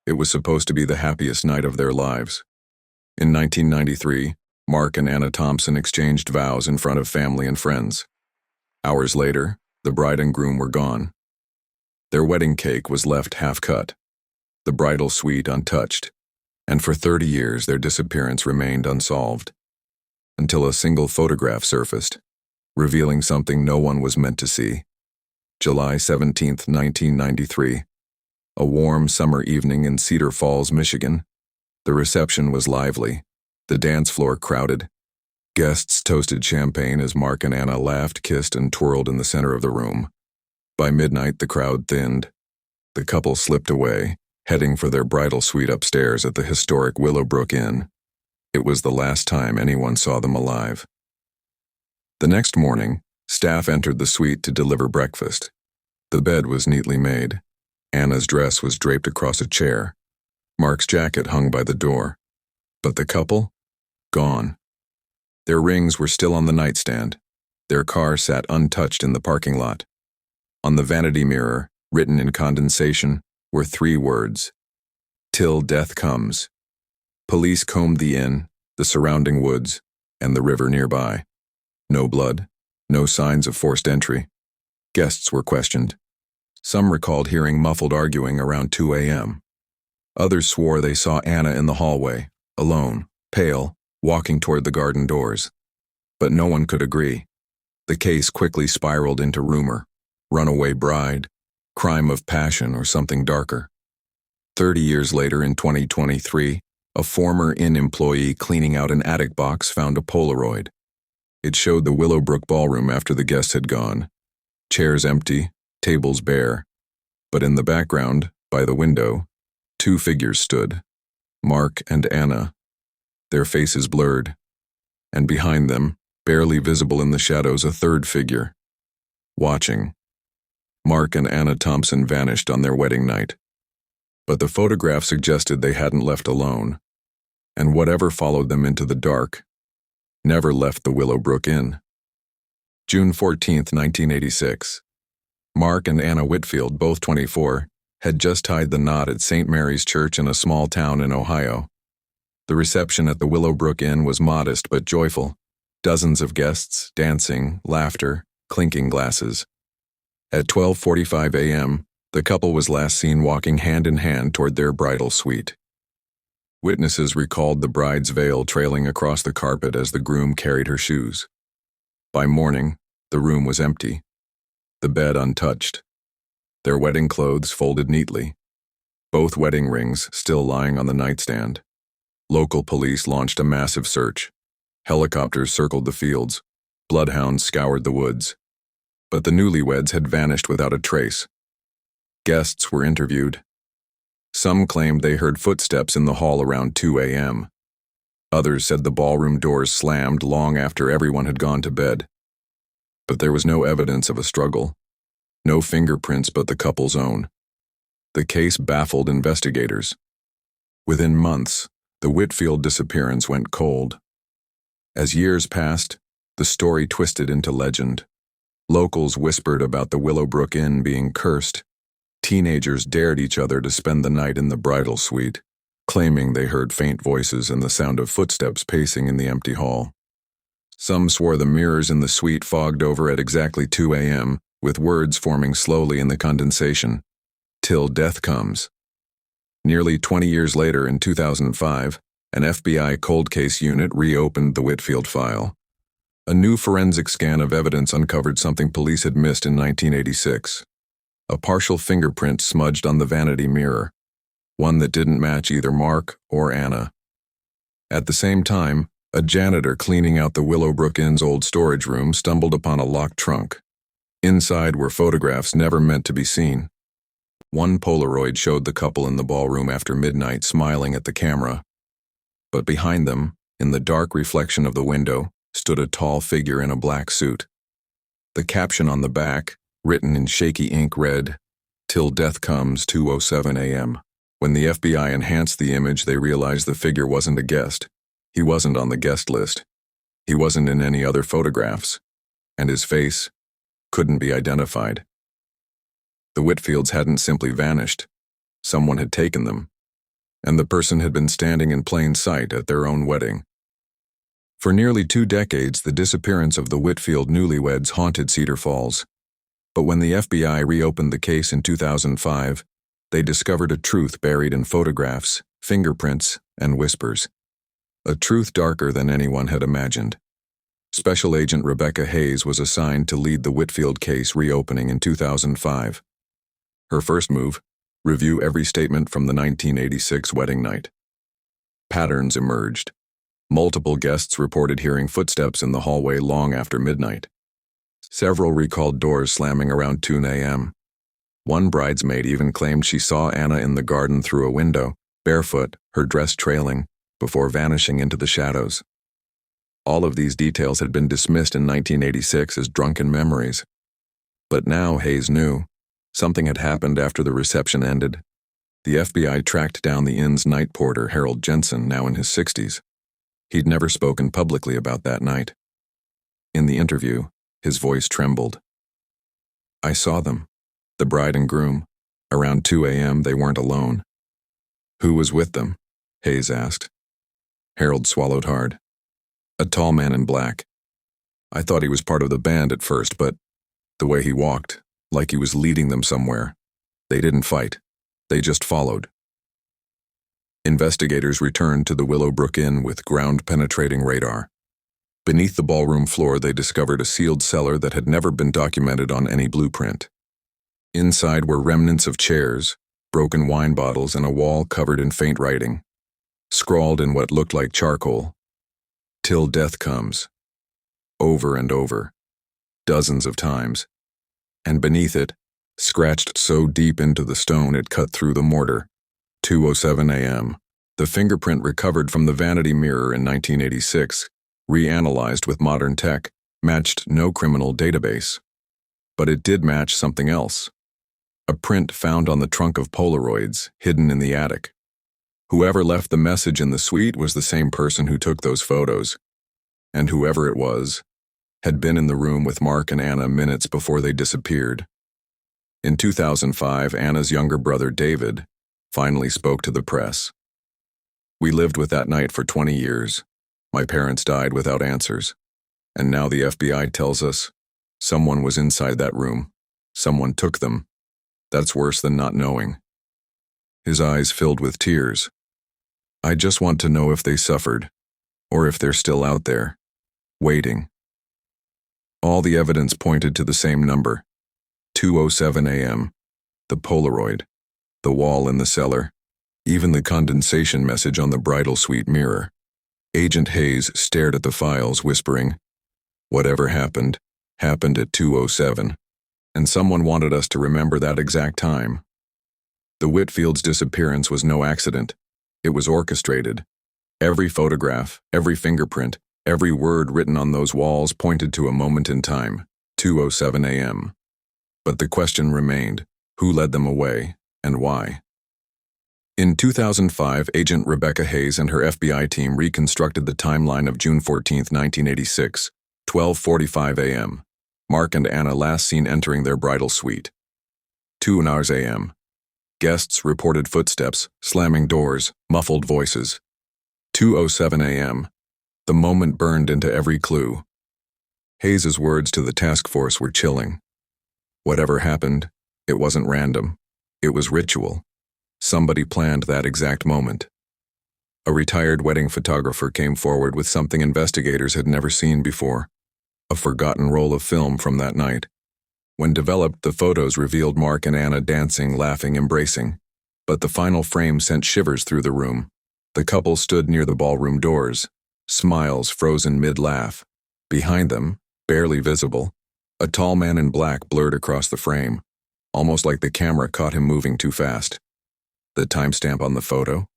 It was supposed to be the happiest night of their lives. In 1993, Mark and Anna Thompson exchanged vows in front of family and friends. Hours later, the bride and groom were gone. Their wedding cake was left half-cut, the bridal suite untouched, and for 30 years their disappearance remained unsolved. Until a single photograph surfaced, revealing something no one was meant to see. July 17, 1993. A warm summer evening in Cedar Falls, Michigan. The reception was lively, the dance floor crowded. Guests toasted champagne as Mark and Anna laughed, kissed, and twirled in the center of the room. By midnight, the crowd thinned. The couple slipped away, heading for their bridal suite upstairs at the historic Willowbrook Inn. It was the last time anyone saw them alive. The next morning, staff entered the suite to deliver breakfast. The bed was neatly made. Anna's dress was draped across a chair. Mark's jacket hung by the door. But the couple? Gone. Their rings were still on the nightstand. Their car sat untouched in the parking lot. On the vanity mirror, written in condensation, were 3 words: "Till death comes." Police combed the inn, the surrounding woods, and the river nearby. No blood, no signs of forced entry. Guests were questioned. Some recalled hearing muffled arguing around 2 a.m. Others swore they saw Anna in the hallway, alone, pale, walking toward the garden doors. But no one could agree. The case quickly spiraled into rumor: runaway bride, crime of passion, or something darker. 30 years later, in 2023, a former inn employee cleaning out an attic box found a Polaroid. It showed the Willowbrook ballroom after the guests had gone. Chairs empty, tables bare. But in the background, by the window, 2 figures stood: Mark and Anna, their faces blurred. And behind them, barely visible in the shadows, a 3rd figure, watching. Mark and Anna Thompson vanished on their wedding night. But the photograph suggested they hadn't left alone, and whatever followed them into the dark never left the Willowbrook Inn. June 14, 1986. Mark and Anna Whitfield, both 24, had just tied the knot at St. Mary's Church in a small town in Ohio. The reception at the Willowbrook Inn was modest but joyful. Dozens of guests, dancing, laughter, clinking glasses. At 12:45 a.m., the couple was last seen walking hand in hand toward their bridal suite. Witnesses recalled the bride's veil trailing across the carpet as the groom carried her shoes. By morning, the room was empty, the bed untouched, their wedding clothes folded neatly, both wedding rings still lying on the nightstand. Local police launched a massive search. Helicopters circled the fields, bloodhounds scoured the woods. But the newlyweds had vanished without a trace. Guests were interviewed. Some claimed they heard footsteps in the hall around 2 a.m. Others said the ballroom doors slammed long after everyone had gone to bed. But there was no evidence of a struggle, no fingerprints but the couple's own. The case baffled investigators. Within months, the Whitfield disappearance went cold. As years passed, the story twisted into legend. Locals whispered about the Willowbrook Inn being cursed. Teenagers dared each other to spend the night in the bridal suite, claiming they heard faint voices and the sound of footsteps pacing in the empty hall. Some swore the mirrors in the suite fogged over at exactly 2 a.m., with words forming slowly in the condensation: "Till death comes." Nearly 20 years later, in 2005, an FBI cold case unit reopened the Whitfield file. A new forensic scan of evidence uncovered something police had missed in 1986. A partial fingerprint smudged on the vanity mirror, one that didn't match either Mark or Anna. At the same time, a janitor cleaning out the Willowbrook Inn's old storage room stumbled upon a locked trunk. Inside were photographs never meant to be seen. One Polaroid showed the couple in the ballroom after midnight smiling at the camera. But behind them, in the dark reflection of the window, stood a tall figure in a black suit. The caption on the back, written in shaky ink, read, "Till death comes, 2:07 a.m. When the FBI enhanced the image, they realized the figure wasn't a guest. He wasn't on the guest list. He wasn't in any other photographs. And his face couldn't be identified. The Whitfields hadn't simply vanished. Someone had taken them, and the person had been standing in plain sight at their own wedding. For nearly 2 decades, the disappearance of the Whitfield newlyweds haunted Cedar Falls. But when the FBI reopened the case in 2005, they discovered a truth buried in photographs, fingerprints, and whispers. A truth darker than anyone had imagined. Special Agent Rebecca Hayes was assigned to lead the Whitfield case reopening in 2005. Her first move: review every statement from the 1986 wedding night. Patterns emerged. Multiple guests reported hearing footsteps in the hallway long after midnight. Several recalled doors slamming around 2 a.m. One bridesmaid even claimed she saw Anna in the garden through a window, barefoot, her dress trailing, before vanishing into the shadows. All of these details had been dismissed in 1986 as drunken memories. But now Hayes knew. Something had happened after the reception ended. The FBI tracked down the inn's night porter, Harold Jensen, now in his 60s. He'd never spoken publicly about that night. In the interview, his voice trembled. "I saw them, the bride and groom. Around 2 a.m. they weren't alone." "Who was with them?" Hayes asked. Harold swallowed hard. "A tall man in black. I thought he was part of the band at first, but the way he walked, like he was leading them somewhere. They didn't fight. They just followed." Investigators returned to the Willowbrook Inn with ground-penetrating radar. Beneath the ballroom floor, they discovered a sealed cellar that had never been documented on any blueprint. Inside were remnants of chairs, broken wine bottles, and a wall covered in faint writing, scrawled in what looked like charcoal. "Till death comes." Over and over. Dozens of times. And beneath it, scratched so deep into the stone it cut through the mortar. 2:07 a.m. The fingerprint recovered from the vanity mirror in 1986, reanalyzed with modern tech, matched no criminal database. But it did match something else. A print found on the trunk of Polaroids, hidden in the attic. Whoever left the message in the suite was the same person who took those photos. And whoever it was, had been in the room with Mark and Anna minutes before they disappeared. In 2005, Anna's younger brother, David, finally spoke to the press. "We lived with that night for 20 years. My parents died without answers. And now the FBI tells us someone was inside that room. Someone took them. That's worse than not knowing." His eyes filled with tears. "I just want to know if they suffered, or if they're still out there, waiting." All the evidence pointed to the same number, 2:07 a.m. The Polaroid, the wall in the cellar, even the condensation message on the bridal suite mirror. Agent Hayes stared at the files, whispering, "Whatever happened, happened at 2:07, and someone wanted us to remember that exact time." The Whitfield's disappearance was no accident. It was orchestrated. Every photograph, every fingerprint, every word written on those walls pointed to a moment in time, 2:07 a.m. But the question remained, who led them away, and why? In 2005, Agent Rebecca Hayes and her FBI team reconstructed the timeline of June 14, 1986, 12:45 a.m. Mark and Anna last seen entering their bridal suite. 2:00 a.m. Guests reported footsteps, slamming doors, muffled voices. 2:07 a.m. The moment burned into every clue. Hayes's words to the task force were chilling. Whatever happened, it wasn't random. It was ritual. Somebody planned that exact moment. A retired wedding photographer came forward with something investigators had never seen before, a forgotten roll of film from that night. When developed, the photos revealed Mark and Anna dancing, laughing, embracing. But the final frame sent shivers through the room. The couple stood near the ballroom doors, smiles frozen mid-laugh. Behind them, barely visible, a tall man in black blurred across the frame, almost like the camera caught him moving too fast. The timestamp on the photo?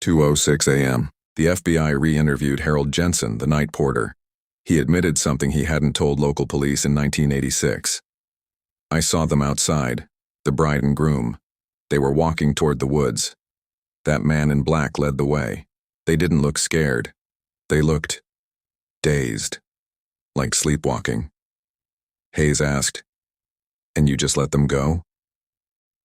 2:06 a.m. The FBI re-interviewed Harold Jensen, the night porter. He admitted something he hadn't told local police in 1986. "I saw them outside, the bride and groom. They were walking toward the woods. That man in black led the way. They didn't look scared. They looked dazed, like sleepwalking." Hayes asked, "And you just let them go?"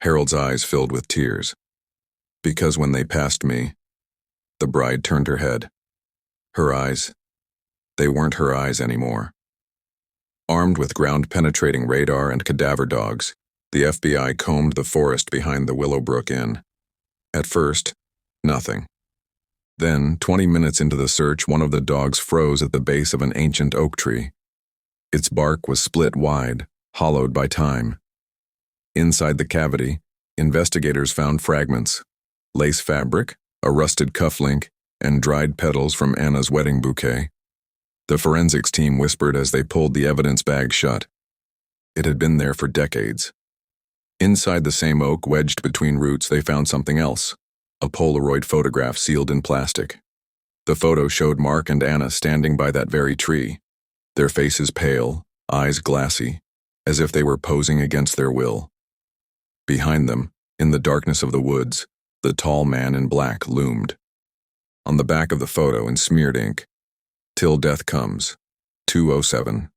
Harold's eyes filled with tears. Because when they passed me, the bride turned her head. Her eyes, they weren't her eyes anymore. Armed with ground-penetrating radar and cadaver dogs, the FBI combed the forest behind the Willowbrook Inn. At first, nothing. Then, 20 minutes into the search, one of the dogs froze at the base of an ancient oak tree. Its bark was split wide, hollowed by time. Inside the cavity, investigators found fragments: lace fabric, a rusted cufflink, and dried petals from Anna's wedding bouquet. The forensics team whispered as they pulled the evidence bag shut. It had been there for decades. Inside the same oak, wedged between roots, they found something else: a Polaroid photograph sealed in plastic. The photo showed Mark and Anna standing by that very tree, their faces pale, eyes glassy, as if they were posing against their will. Behind them, in the darkness of the woods, the tall man in black loomed. On the back of the photo, in smeared ink, "Till death comes, 207.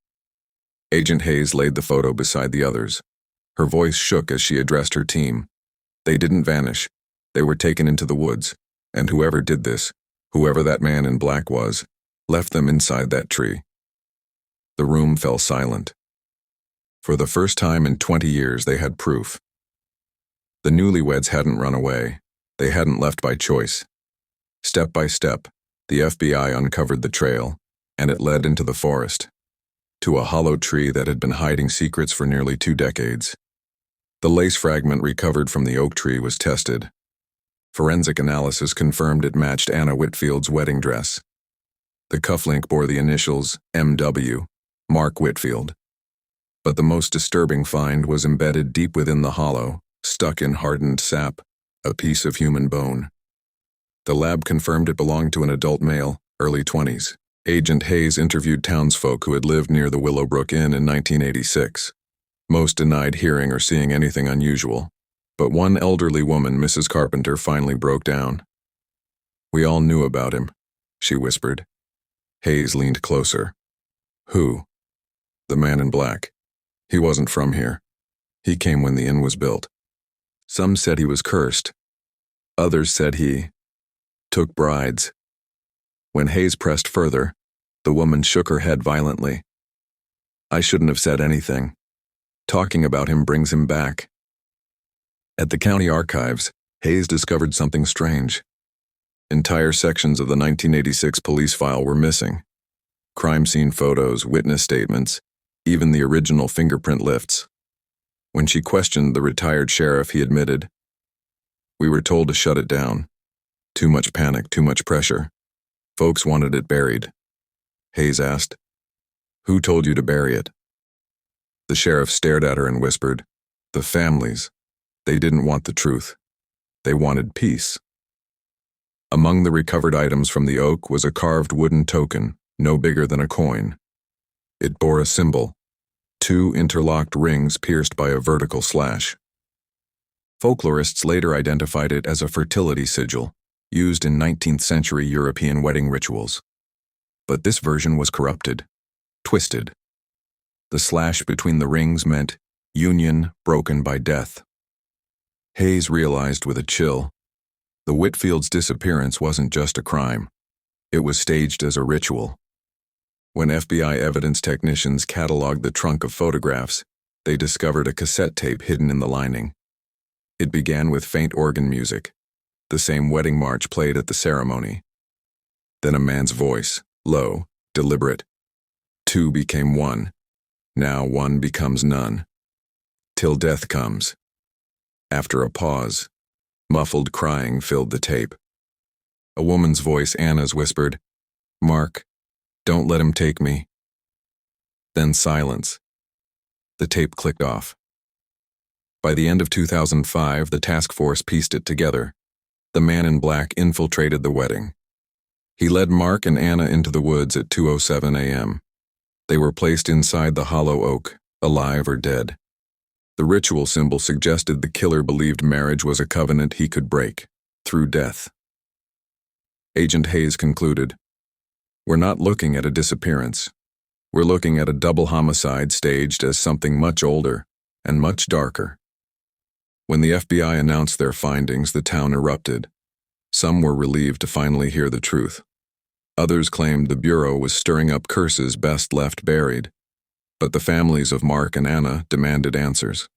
Agent Hayes laid the photo beside the others. Her voice shook as she addressed her team. They didn't vanish. They were taken into the woods, and whoever did this, whoever that man in black was, left them inside that tree. The room fell silent. For the first time in 20 years, they had proof. The newlyweds hadn't run away. They hadn't left by choice. Step by step, the FBI uncovered the trail, and it led into the forest, to a hollow tree that had been hiding secrets for nearly 2 decades. The lace fragment recovered from the oak tree was tested. Forensic analysis confirmed it matched Anna Whitfield's wedding dress. The cufflink bore the initials M.W., Mark Whitfield. But the most disturbing find was embedded deep within the hollow, stuck in hardened sap, a piece of human bone. The lab confirmed it belonged to an adult male, early 20s. Agent Hayes interviewed townsfolk who had lived near the Willowbrook Inn in 1986. Most denied hearing or seeing anything unusual, but one elderly woman, Mrs. Carpenter, finally broke down. "We all knew about him," she whispered. Hayes leaned closer. "Who?" "The man in black. He wasn't from here. He came when the inn was built. Some said he was cursed. Others said he took brides." When Hayes pressed further, the woman shook her head violently. "I shouldn't have said anything. Talking about him brings him back." At the county archives, Hayes discovered something strange. Entire sections of the 1986 police file were missing. Crime scene photos, witness statements, even the original fingerprint lifts. When she questioned the retired sheriff, he admitted, "We were told to shut it down. Too much panic, too much pressure. Folks wanted it buried." Hayes asked, "Who told you to bury it?" The sheriff stared at her and whispered, "The families. They didn't want the truth. They wanted peace." Among the recovered items from the oak was a carved wooden token, no bigger than a coin. It bore a symbol: 2 interlocked rings pierced by a vertical slash. Folklorists later identified it as a fertility sigil, used in 19th century European wedding rituals. But this version was corrupted, twisted. The slash between the rings meant union broken by death. Hayes realized with a chill, the Whitfields' disappearance wasn't just a crime. It was staged as a ritual. When FBI evidence technicians cataloged the trunk of photographs, they discovered a cassette tape hidden in the lining. It began with faint organ music, the same wedding march played at the ceremony. Then a man's voice, low, deliberate. 2 became 1. Now 1 becomes none. Till death comes. After a pause, muffled crying filled the tape. A woman's voice, Anna's, whispered, "Mark, don't let him take me." Then silence. The tape clicked off. By the end of 2005, the task force pieced it together. The man in black infiltrated the wedding. He led Mark and Anna into the woods at 2:07 a.m. They were placed inside the hollow oak, alive or dead. The ritual symbol suggested the killer believed marriage was a covenant he could break, through death. Agent Hayes concluded, "We're not looking at a disappearance. We're looking at a double homicide staged as something much older and much darker." When the FBI announced their findings, the town erupted. Some were relieved to finally hear the truth. Others claimed the Bureau was stirring up curses best left buried. But the families of Mark and Anna demanded answers.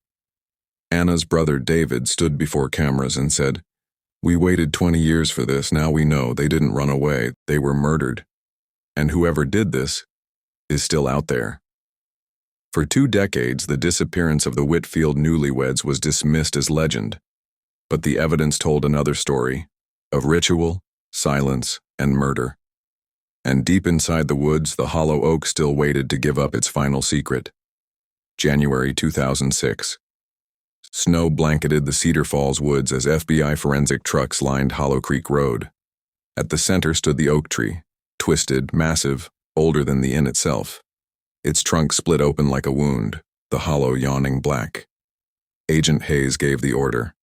Anna's brother David stood before cameras and said, "We waited 20 years for this. Now we know they didn't run away. They were murdered. And whoever did this is still out there." For 2 decades, the disappearance of the Whitfield newlyweds was dismissed as legend. But the evidence told another story of ritual, silence, and murder. And deep inside the woods, the hollow oak still waited to give up its final secret. January 2006. Snow blanketed the Cedar Falls woods as FBI forensic trucks lined Hollow Creek Road. At the center stood the oak tree, twisted, massive, older than the inn itself. Its trunk split open like a wound, the hollow yawning black. Agent Hayes gave the order.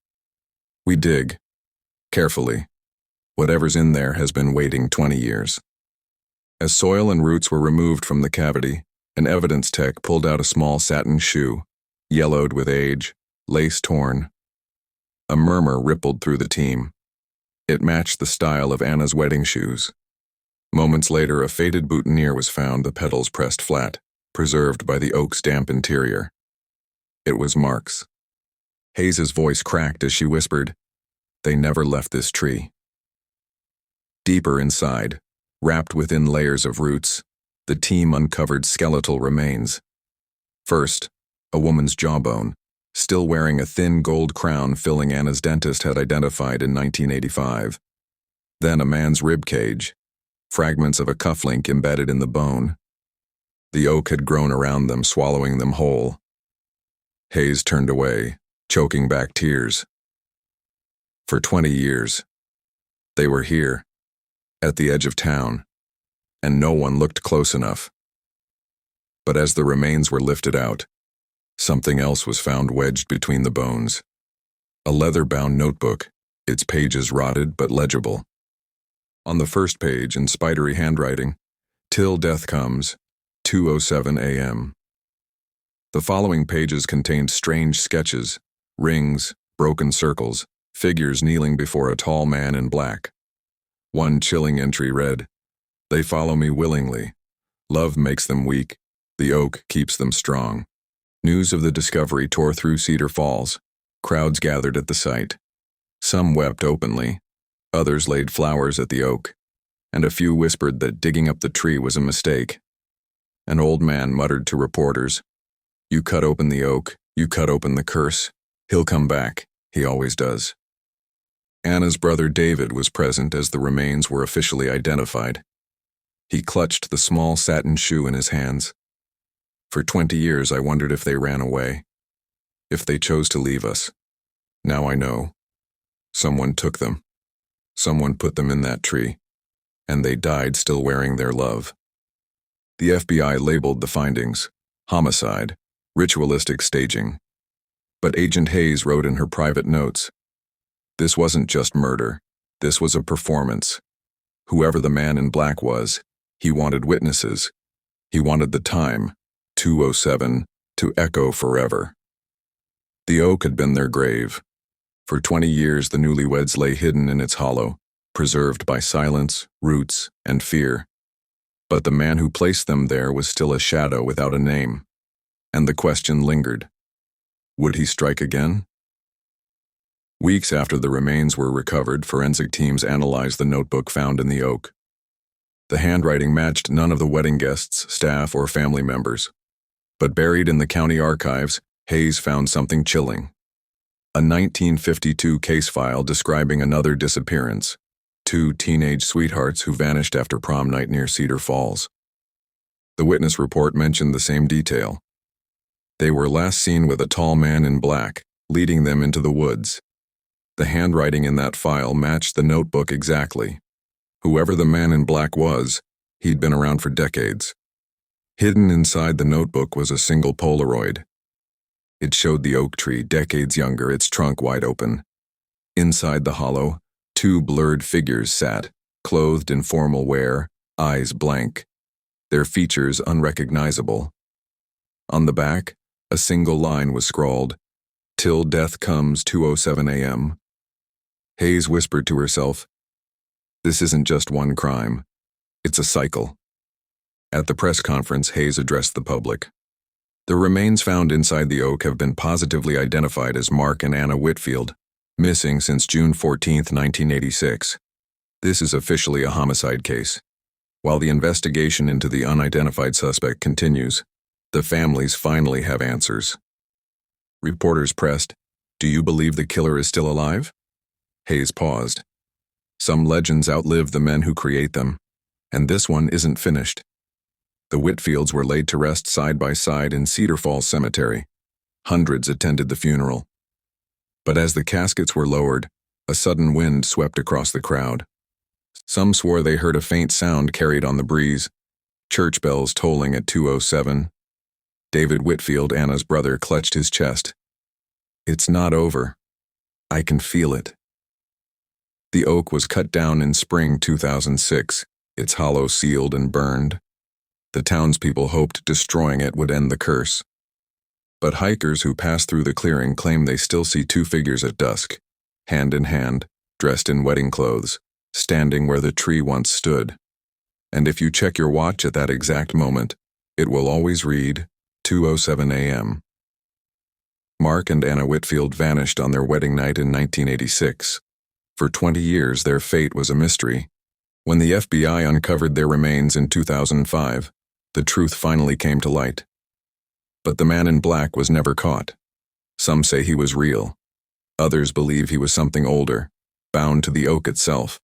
"We dig. Carefully. Whatever's in there has been waiting 20 years. As soil and roots were removed from the cavity, an evidence tech pulled out a small satin shoe, yellowed with age, lace torn. A murmur rippled through the team. It matched the style of Anna's wedding shoes. Moments later, a faded boutonniere was found, the petals pressed flat, preserved by the oak's damp interior. It was Mark's. Hayes's voice cracked as she whispered, "They never left this tree." Deeper inside, wrapped within layers of roots, the team uncovered skeletal remains. First, a woman's jawbone, still wearing a thin gold crown filling Anna's dentist had identified in 1985. Then a man's rib cage, fragments of a cufflink embedded in the bone. The oak had grown around them, swallowing them whole. Hayes turned away, choking back tears. For 20 years, they were here, at the edge of town, and no one looked close enough. But as the remains were lifted out, something else was found wedged between the bones. A leather-bound notebook, its pages rotted but legible. On the first page, in spidery handwriting, "Till death comes, 2:07 a.m. The following pages contained strange sketches, rings, broken circles, figures kneeling before a tall man in black. One chilling entry read, "They follow me willingly. Love makes them weak. The oak keeps them strong." News of the discovery tore through Cedar Falls. Crowds gathered at the site. Some wept openly. Others laid flowers at the oak. And a few whispered that digging up the tree was a mistake. An old man muttered to reporters, "You cut open the oak, you cut open the curse. He'll come back. He always does." Anna's brother David was present as the remains were officially identified. He clutched the small satin shoe in his hands. "For 20 years I wondered if they ran away, if they chose to leave us. Now I know. Someone took them. Someone put them in that tree, and they died still wearing their love." The FBI labeled the findings homicide, ritualistic staging. But Agent Hayes wrote in her private notes, "This wasn't just murder. This was a performance. Whoever the man in black was, he wanted witnesses. He wanted the time, 2:07, to echo forever." The oak had been their grave. For 20 years, the newlyweds lay hidden in its hollow, preserved by silence, roots, and fear. But the man who placed them there was still a shadow without a name. And the question lingered. Would he strike again? Weeks after the remains were recovered, forensic teams analyzed the notebook found in the oak. The handwriting matched none of the wedding guests, staff, or family members. But buried in the county archives, Hayes found something chilling. A 1952 case file describing another disappearance, 2 teenage sweethearts who vanished after prom night near Cedar Falls. The witness report mentioned the same detail. They were last seen with a tall man in black, leading them into the woods. The handwriting in that file matched the notebook exactly. Whoever the man in black was, he'd been around for decades. Hidden inside the notebook was a single Polaroid. It showed the oak tree, decades younger, its trunk wide open. Inside the hollow, 2 blurred figures sat, clothed in formal wear, eyes blank, their features unrecognizable. On the back, a single line was scrawled, Till death comes, 2:07 a.m. Hayes whispered to herself, "This isn't just one crime. It's a cycle." At the press conference, Hayes addressed the public. The remains found inside the oak have been positively identified as Mark and Anna Whitfield, missing since June 14, 1986. This is officially a homicide case. While the investigation into the unidentified suspect continues, the families finally have answers. Reporters pressed, "Do you believe the killer is still alive?" Hayes paused. "Some legends outlive the men who create them, and this one isn't finished." The Whitfields were laid to rest side by side in Cedar Falls Cemetery. Hundreds attended the funeral. But as the caskets were lowered, a sudden wind swept across the crowd. Some swore they heard a faint sound carried on the breeze, church bells tolling at 2:07. David Whitfield, Anna's brother, clutched his chest. "It's not over. I can feel it." The oak was cut down in spring 2006, its hollow sealed and burned. The townspeople hoped destroying it would end the curse. But hikers who passed through the clearing claim they still see two figures at dusk, hand in hand, dressed in wedding clothes, standing where the tree once stood. And if you check your watch at that exact moment, it will always read 2:07 a.m. Mark and Anna Whitfield vanished on their wedding night in 1986. For 20 years, their fate was a mystery. When the FBI uncovered their remains in 2005, the truth finally came to light. But the man in black was never caught. Some say he was real. Others believe he was something older, bound to the oak itself.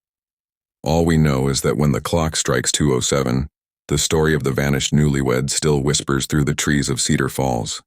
All we know is that when the clock strikes 2:07, the story of the vanished newlyweds still whispers through the trees of Cedar Falls.